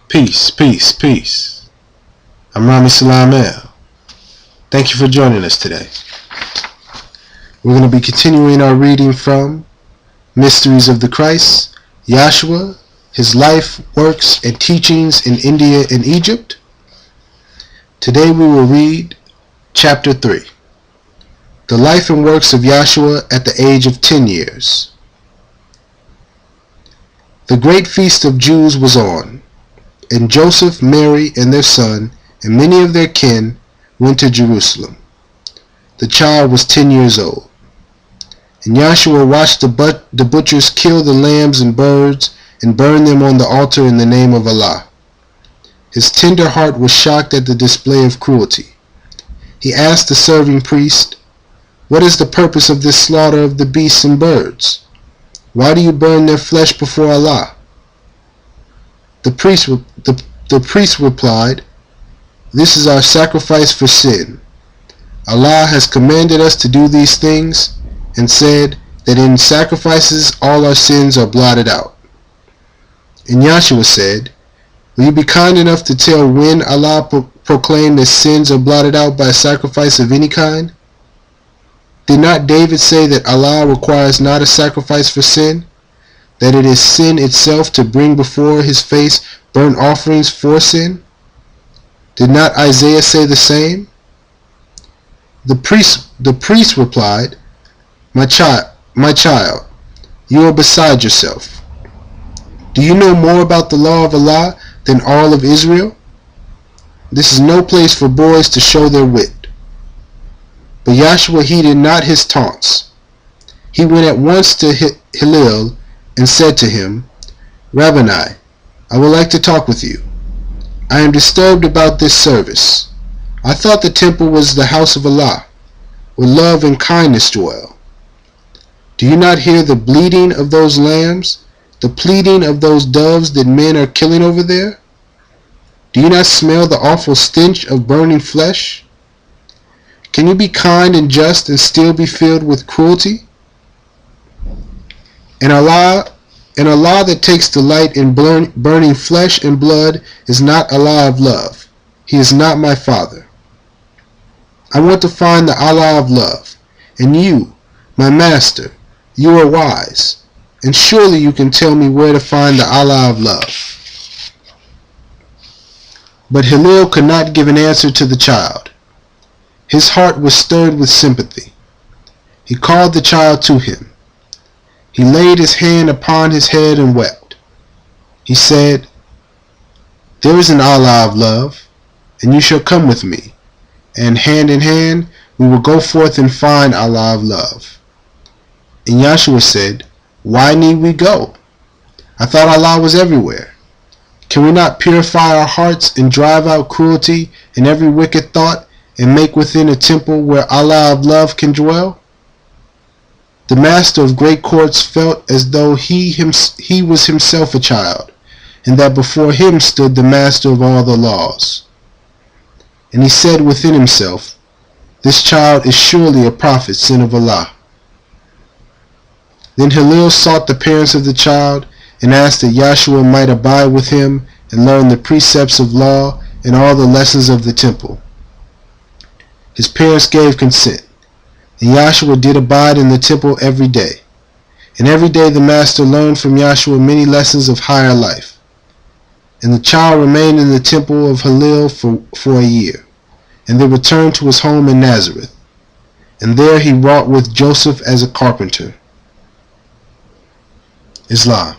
Peace, peace, peace. I'm Rami Salam El. Thank you for joining us today. We're going to be continuing our reading from Mysteries of the Christ, Yehoshua, his life, works, and teachings in India and Egypt. Today we will read Chapter 3, The Life and Works of Yehoshua at the age of 10 years. The great feast of Jews was on, and Joseph, Mary, and their son, and many of their kin, went to Jerusalem. The child was 10 years old. And Yehoshua watched the butchers kill the lambs and birds, and burn them on the altar in the name of Allah. His tender heart was shocked at the display of cruelty. He asked the serving priest, "What is the purpose of this slaughter of the beasts and birds? Why do you burn their flesh before Allah?" The priest replied, "This is our sacrifice for sin. Allah has commanded us to do these things, and said that in sacrifices all our sins are blotted out." And Yehoshua said, "Will you be kind enough to tell when Allah proclaimed that sins are blotted out by a sacrifice of any kind? Did not David say that Allah requires not a sacrifice for sin, that it is sin itself to bring before his face burnt offerings for sin? Did not Isaiah say the same?" The priest replied, My child, you are beside yourself. Do you know more about the law of Allah than all of Israel? This is no place for boys to show their wit." But Yehoshua heeded not his taunts. He went at once to Hillel and said to him, "Rabboni, I would like to talk with you. I am disturbed about this service. I thought the temple was the house of Allah, where love and kindness dwell. Do you not hear the bleating of those lambs, the pleading of those doves that men are killing over there? Do you not smell the awful stench of burning flesh? Can you be kind and just and still be filled with cruelty? And Allah that takes delight in burning flesh and blood is not Allah of love. He is not my Father. I want to find the Allah of love, and you, my master, you are wise, and surely you can tell me where to find the Allah of love." But Hillel could not give an answer to the child. His heart was stirred with sympathy. He called the child to him. He laid his hand upon his head and wept. He said, "There is an Allah of love, and you shall come with me, and hand in hand we will go forth and find Allah of love." And Yehoshua said, "Why need we go? I thought Allah was everywhere. Can we not purify our hearts and drive out cruelty and every wicked thought and make within a temple where Allah of love can dwell?" The master of great courts felt as though he was himself a child, and that before him stood the master of all the laws. And he said within himself, "This child is surely a prophet sent of Allah." Then Hillel sought the parents of the child and asked that Yehoshua might abide with him and learn the precepts of law and all the lessons of the temple. His parents gave consent, and Yehoshua did abide in the temple every day. And every day the master learned from Yehoshua many lessons of higher life. And the child remained in the temple of Hillel for a year, and then returned to his home in Nazareth. And there he wrought with Joseph as a carpenter. Islam.